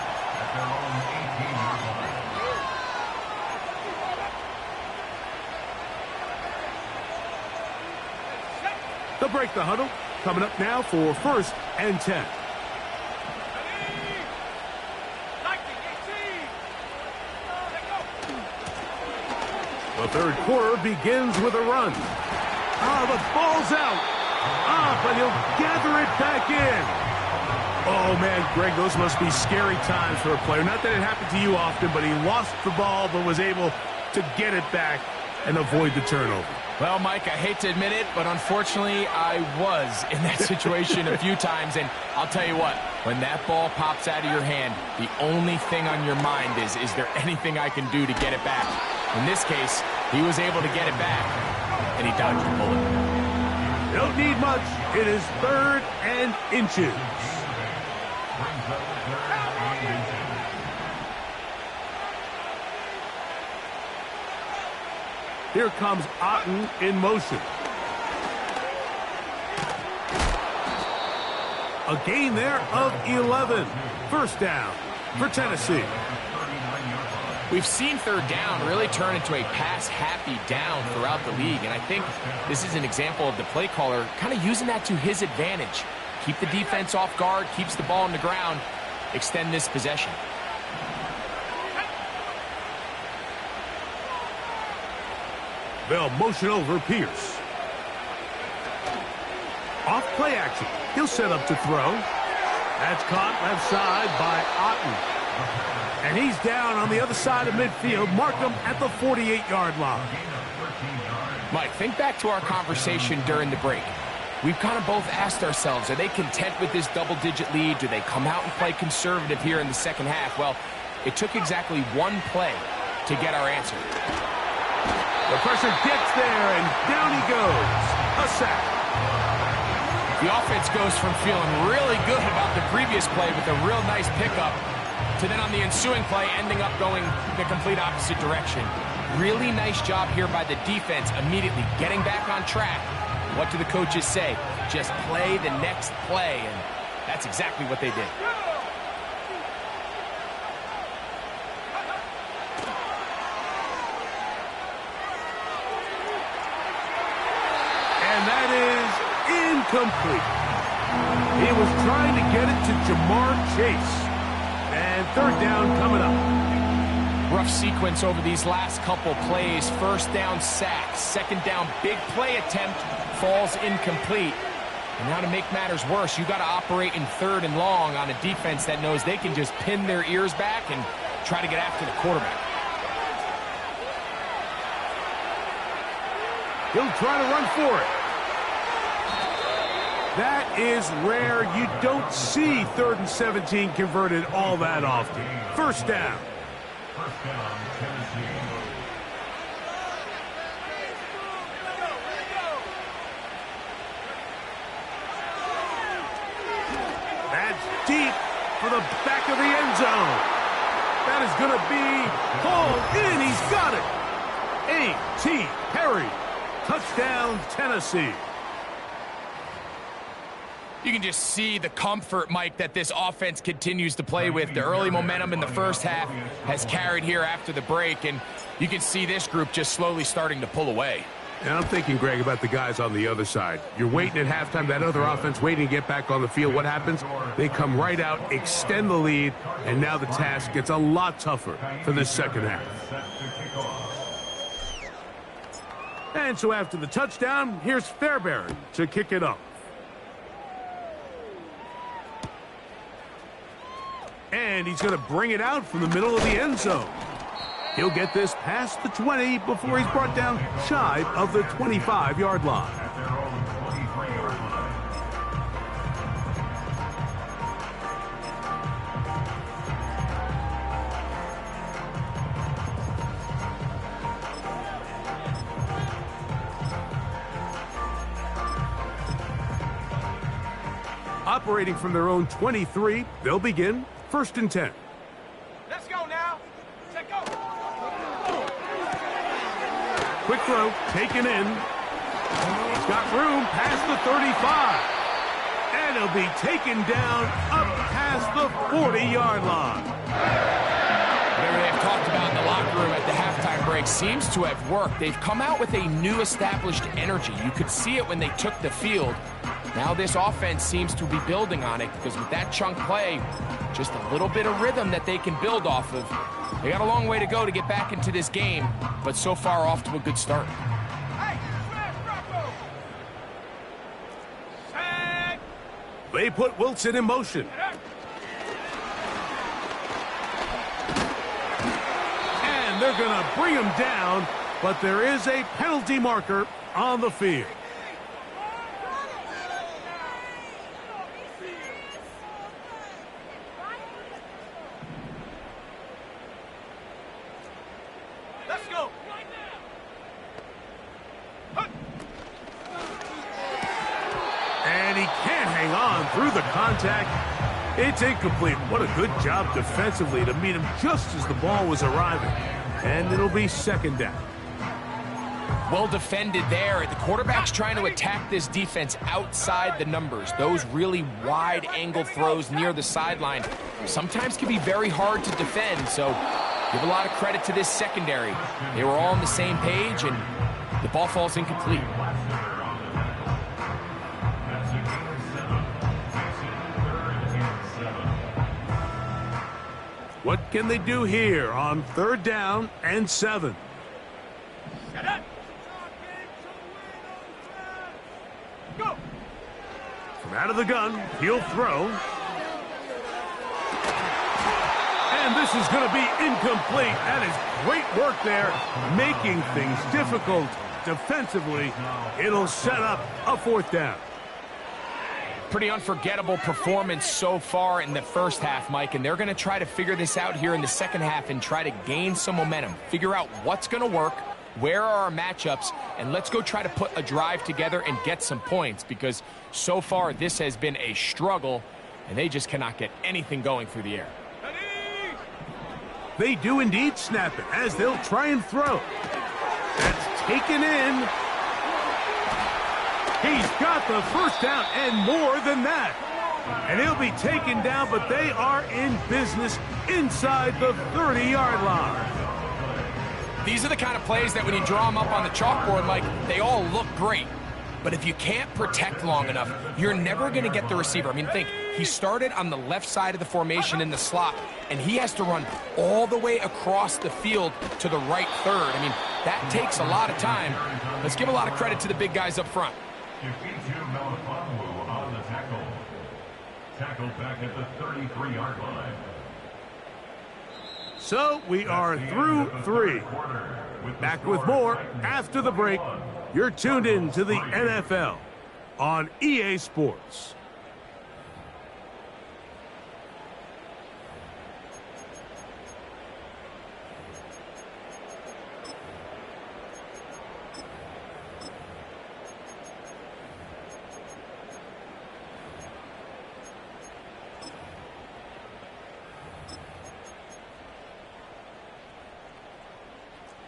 They'll break the huddle. Coming up now for 1st and 10. The 3rd quarter begins with a run. The ball's out. But he'll gather it back in. Oh, man, Greg, those must be scary times for a player. Not that it happened to you often, but he lost the ball but was able to get it back and avoid the turnover. Well, Mike, I hate to admit it, but unfortunately, I was in that situation a few times. And I'll tell you what, when that ball pops out of your hand, the only thing on your mind is there anything I can do to get it back? In this case, he was able to get it back, and he dodged the bullet. Don't need much. It is 3rd and inches. Here comes Otten in motion. A gain there of 11. 1st down for Tennessee. We've seen 3rd down really turn into a pass-happy down throughout the league, and I think this is an example of the play caller kind of using that to his advantage. Keep the defense off guard, keeps the ball on the ground, extend this possession. They'll motion over Pierce. Off play action. He'll set up to throw. That's caught left side by Otten. And he's down on the other side of midfield. Mark him at the 48-yard line. Mike, think back to our conversation during the break. We've kind of both asked ourselves, are they content with this double-digit lead? Do they come out and play conservative here in the 2nd half? Well, it took exactly one play to get our answer. The pressure gets there, and down he goes. A sack. The offense goes from feeling really good about the previous play with a real nice pickup to then on the ensuing play ending up going the complete opposite direction. Really nice job here by the defense, immediately getting back on track. What do the coaches say? Just play the next play, and that's exactly what they did. And that is incomplete. He was trying to get it to Jamar Chase. And third down coming up. Rough sequence over these last couple plays. First down sack. Second down big play attempt falls incomplete. And now to make matters worse, you got to operate in third and long on a defense that knows they can just pin their ears back and try to get after the quarterback. He'll try to run for it. That is rare. You don't see 3rd and 17 converted all that often. First down. That's deep for the back of the end zone. That is going to be hauled in. He's got it. A.T. Perry. Touchdown, Tennessee. You can just see the comfort, Mike, that this offense continues to play with. The early momentum in the first half has carried here after the break, and you can see this group just slowly starting to pull away. And I'm thinking, Greg, about the guys on the other side. You're waiting at halftime, that other offense waiting to get back on the field. What happens? They come right out, extend the lead, and now the task gets a lot tougher for the second half. And so after the touchdown, here's Fairbairn to kick it off. And he's going to bring it out from the middle of the end zone. He'll get this past the 20 before he's brought down shy of the 25-yard line. Operating from their own 23, they'll begin 1st and 10. Let's go now. Let's go. Quick throw, taken in. He's got room past the 35. And he'll be taken down up past the 40-yard line. Whatever they've talked about in the locker room at the halftime break seems to have worked. They've come out with a new established energy. You could see it when they took the field. Now this offense seems to be building on it because with that chunk play, just a little bit of rhythm that they can build off of. They got a long way to go to get back into this game, but so far off to a good start. They put Wilson in motion. And they're going to bring him down, but there is a penalty marker on the field. Let's go. And he can't hang on through the contact. It's incomplete. What a good job defensively to meet him just as the ball was arriving. And it'll be 2nd down. Well defended there. The quarterback's trying to attack this defense outside the numbers. Those really wide angle throws near the sideline sometimes can be very hard to defend. So give a lot of credit to this secondary. They were all on the same page, and the ball falls incomplete. What can they do here on 3rd down and 7? From out of the gun, he'll throw. And this is going to be incomplete. That is great work there, making things difficult defensively. It'll set up a 4th down. Pretty unforgettable performance so far in the first half, Mike, and they're going to try to figure this out here in the second half and try to gain some momentum, figure out what's going to work, where are our matchups, and let's go try to put a drive together and get some points, because so far this has been a struggle, and they just cannot get anything going through the air. They do indeed snap it as they'll try and throw. That's taken in. He's got the first down and more than that. And he'll be taken down, but they are in business inside the 30-yard line. These are the kind of plays that when you draw them up on the chalkboard, Mike, they all look great. But if you can't protect long enough, you're never going to get the receiver. I mean, think, he started on the left side of the formation in the slot, and he has to run all the way across the field to the right third. I mean, that takes a lot of time. Let's give a lot of credit to the big guys up front. On the tackle. Tackled back at the 33-yard line. So we are through 3. Back with more after the break. You're tuned in to the NFL on EA Sports.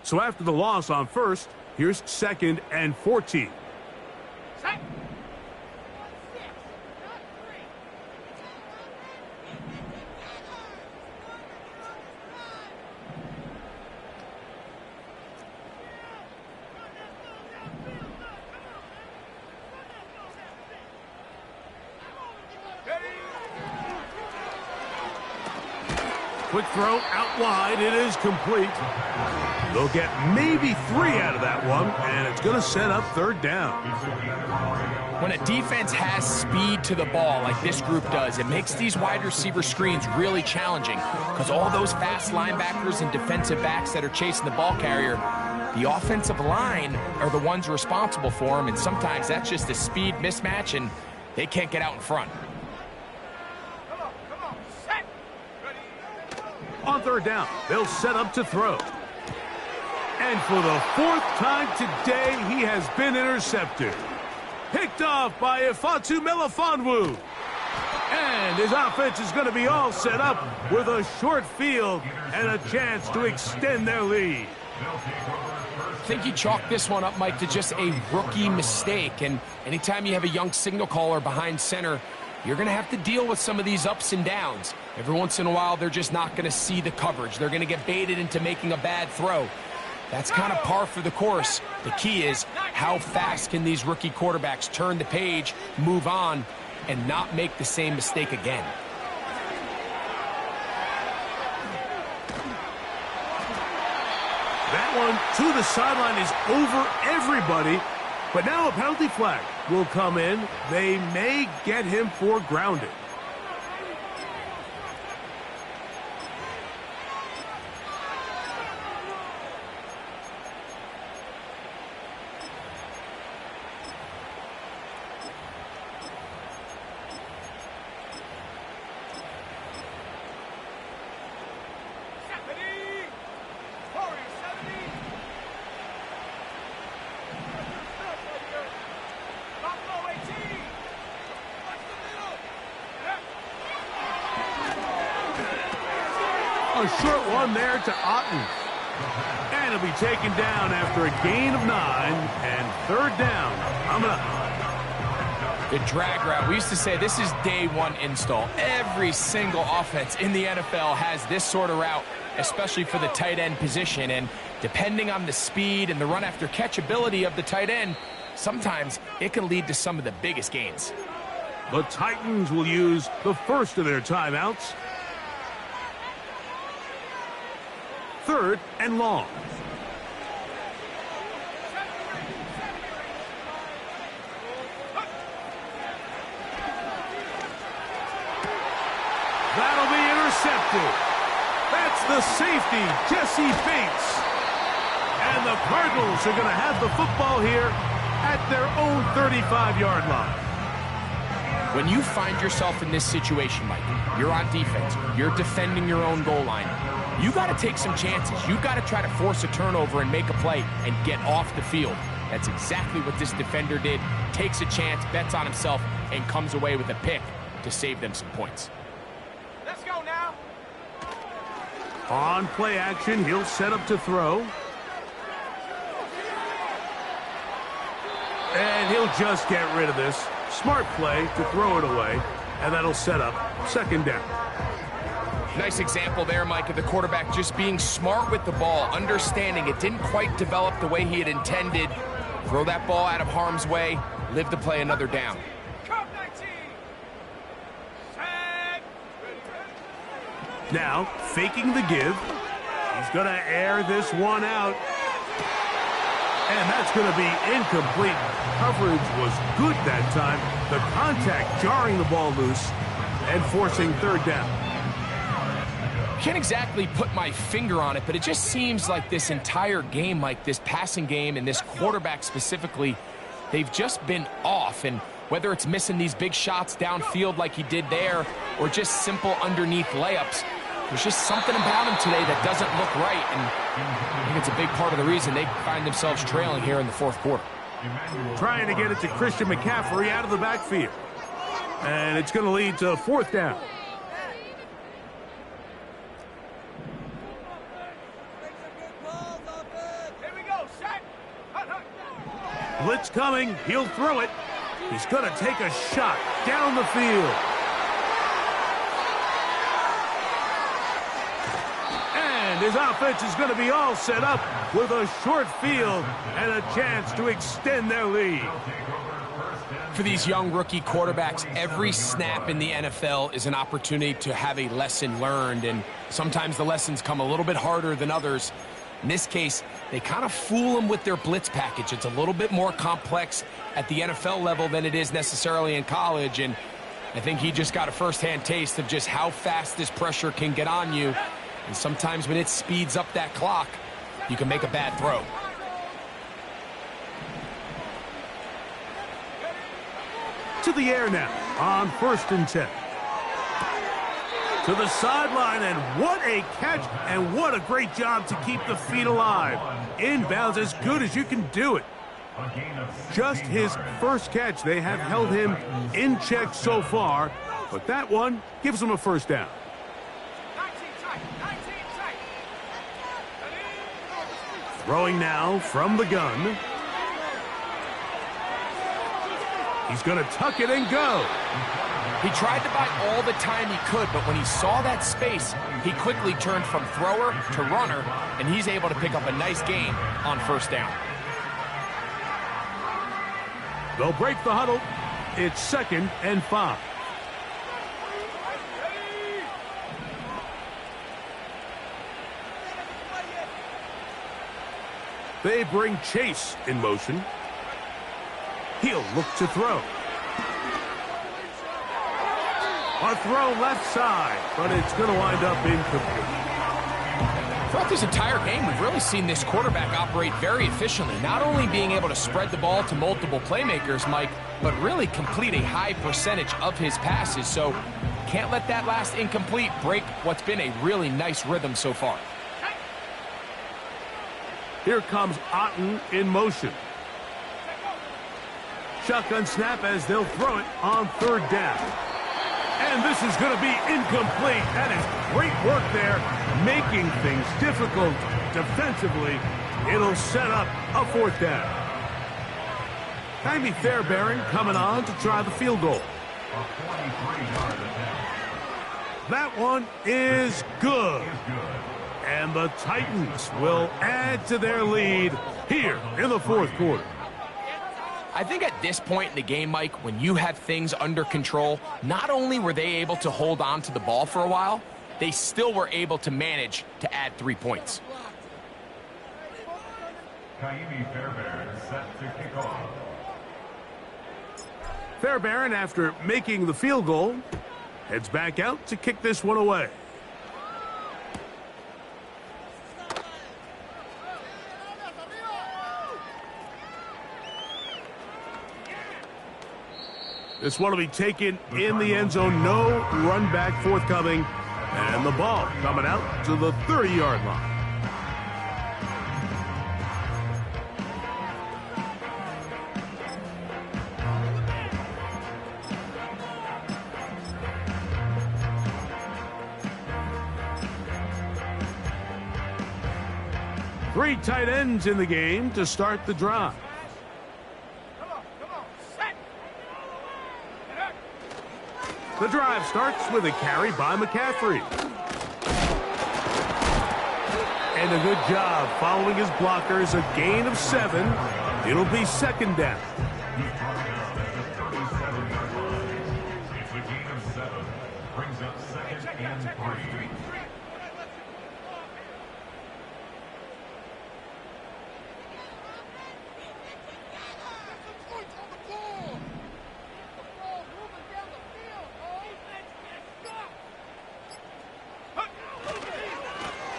So after the loss on first, here's 2nd and 14. Quick throw out wide. It is complete. They'll get maybe 3 out of that one, and it's going to set up 3rd down. When a defense has speed to the ball like this group does, it makes these wide receiver screens really challenging, because all those fast linebackers and defensive backs that are chasing the ball carrier, the offensive line are the ones responsible for them, and sometimes that's just a speed mismatch, and they can't get out in front. On 3rd down, they'll set up to throw. And for the 4th time today, he has been intercepted. Picked off by Ifeatu Melifonwu. And his offense is going to be all set up with a short field and a chance to extend their lead. I think you chalk this one up, Mike, to just a rookie mistake. And anytime you have a young signal caller behind center, you're going to have to deal with some of these ups and downs. Every once in a while, they're just not going to see the coverage. They're going to get baited into making a bad throw. That's kind of par for the course. The key is, how fast can these rookie quarterbacks turn the page, move on, and not make the same mistake again? That one to the sideline is over everybody. But now a penalty flag will come in. They may get him for grounding. A short one there to Otten. And he'll be taken down after a gain of 9 and 3rd down. The drag route. We used to say this is day 1 install. Every single offense in the NFL has this sort of route, especially for the tight end position. And depending on the speed and the run after catch ability of the tight end, sometimes it can lead to some of the biggest gains. The Titans will use the first of their timeouts. 3rd and long. That'll be intercepted. That's the safety, Jesse Bates. And the Cardinals are going to have the football here at their own 35-yard line. When you find yourself in this situation, Mike, you're on defense, you're defending your own goal line, you got to take some chances. You got to try to force a turnover and make a play and get off the field. That's exactly what this defender did. Takes a chance, bets on himself, and comes away with a pick to save them some points. Let's go now. On play action, he'll set up to throw. And he'll just get rid of this. Smart play to throw it away, and that'll set up second down. Nice example there, Mike, of the quarterback just being smart with the ball, understanding it didn't quite develop the way he had intended. Throw that ball out of harm's way, live to play another down. Now, faking the give. He's going to air this one out. And that's going to be incomplete. Coverage was good that time. The contact jarring the ball loose and forcing third down. Can't exactly put my finger on it, but it just seems like this entire game, Mike, this passing game and this quarterback specifically, they've just been off. And whether it's missing these big shots downfield like he did there or just simple underneath layups, there's just something about him today that doesn't look right. And I think it's a big part of the reason they find themselves trailing here in the fourth quarter. Trying to get it to Christian McCaffrey out of the backfield. And it's going to lead to fourth down. Blitz coming. He'll throw it. He's going to take a shot down the field. And his offense is going to be all set up with a short field and a chance to extend their lead. For these young rookie quarterbacks, every snap in the NFL is an opportunity to have a lesson learned, and sometimes the lessons come a little bit harder than others. In this case, they kind of fool them with their blitz package. It's a little bit more complex at the NFL level than it is necessarily in college, and I think he just got a first-hand taste of just how fast this pressure can get on you. And sometimes when it speeds up that clock, you can make a bad throw. To the air now on 1st and 10. To the sideline, and what a catch, and what a great job to keep the feet alive. Inbounds as good as you can do it. Just his first catch. They have held him in check so far, but that one gives him a first down. Throwing now from the gun. He's going to tuck it and go. He tried to buy all the time he could, but when he saw that space, he quickly turned from thrower to runner, and he's able to pick up a nice gain on first down. They'll break the huddle. It's 2nd and 5. They bring Chase in motion. He'll look to throw. A throw left side, but it's going to wind up incomplete. Throughout this entire game, we've really seen this quarterback operate very efficiently, not only being able to spread the ball to multiple playmakers, Mike, but really complete a high percentage of his passes. So can't let that last incomplete break what's been a really nice rhythm so far. Here comes Otten in motion. Shotgun snap as they'll throw it on 3rd down. And this is going to be incomplete. That is great work there, making things difficult defensively. It'll set up a 4th down. Jaime Fairbairn coming on to try the field goal. That one is good. And the Titans will add to their lead here in the 4th quarter. I think at this point in the game, Mike, when you have things under control, not only were they able to hold on to the ball for a while, they still were able to manage to add 3 points. Jaime Fairbairn set to kick off. Fairbairn, after making the field goal, heads back out to kick this one away. This one will be taken in the end zone. No run back forthcoming And the ball coming out to the 30-yard line. Three tight ends in the game to start the drive. The drive starts with a carry by McCaffrey. And a good job following his blockers, a gain of 7. It'll be second down. It's a gain of 7. Brings up second and 3.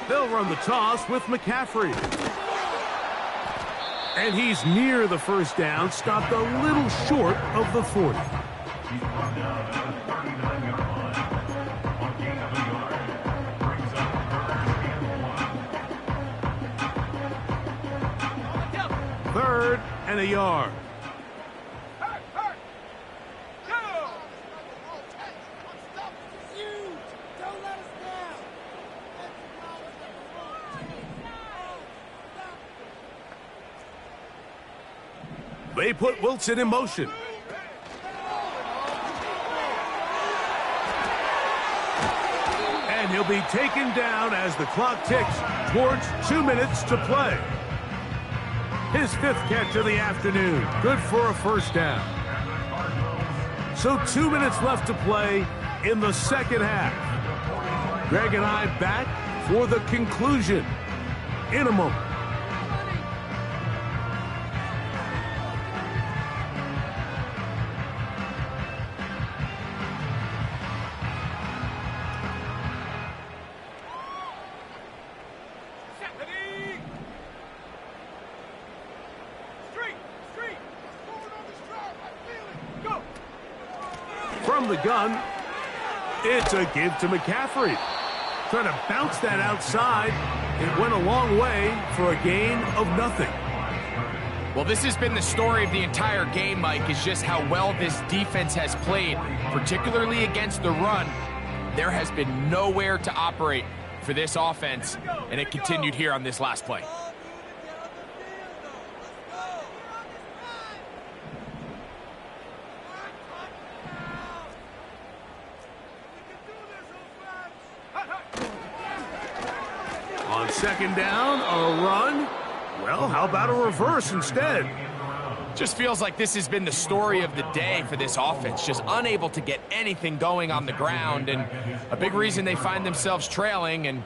They'll run the toss with McCaffrey. And he's near the first down, stopped a little short of the 40. He's brought down at the 39-yard line. On gain of a yard. Brings up 3rd and 1. 3rd and a yard. They put Wilson in motion. And he'll be taken down as the clock ticks towards 2 minutes to play. His 5th catch of the afternoon. Good for a first down. So 2 minutes left to play in the second half. Greg and I back for the conclusion in a moment. From the gun, it's a give to McCaffrey. Trying to bounce that outside. It went a long way for a gain of nothing. Well, this has been the story of the entire game, Mike, is just how well this defense has played, particularly against the run. There has been nowhere to operate for this offense, and it continued here on this last play. On second down, a run. Well, how about a reverse instead? Just feels like this has been the story of the day for this offense. Just unable to get anything going on the ground, and a big reason they find themselves trailing, and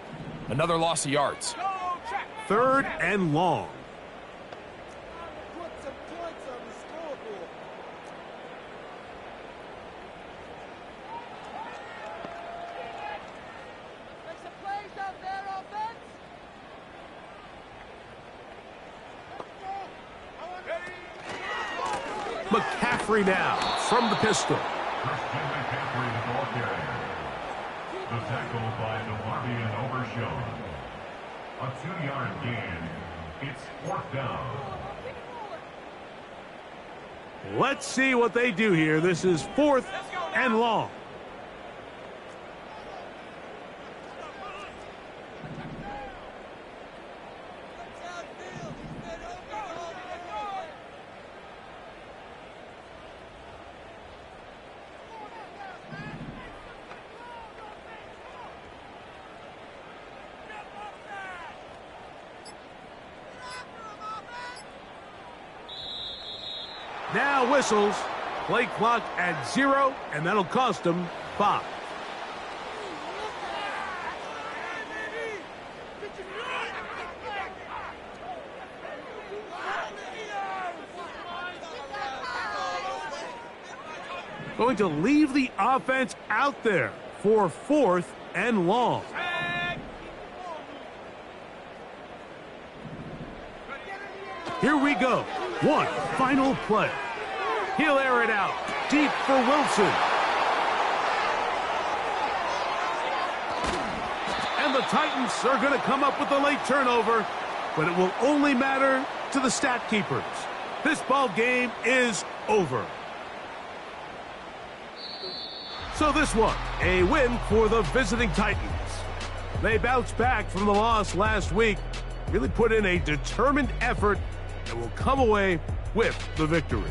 another loss of yards. 3rd and long. McCaffrey now from the pistol. Christian McCaffrey, the ball carrier. The tackle by DeMarvion Overshown. A 2-yard gain. It's 4th down. Let's see what they do here. This is 4th and long. Now whistles. Play clock at 0, and that'll cost them 5. Going to leave the offense out there for 4th and long. Here we go. One final play. He'll air it out deep for Wilson. And the Titans are going to come up with a late turnover, but it will only matter to the stat keepers. This ball game is over. So this one, a win for the visiting Titans. They bounced back from the loss last week, really put in a determined effort, and will come away with the victory.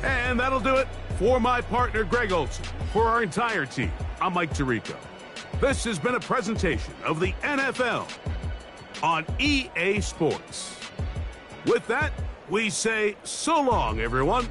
And that'll do it for my partner, Greg Olson. For our entire team, I'm Mike Tirico. This has been a presentation of the NFL on EA Sports. With that, we say so long, everyone.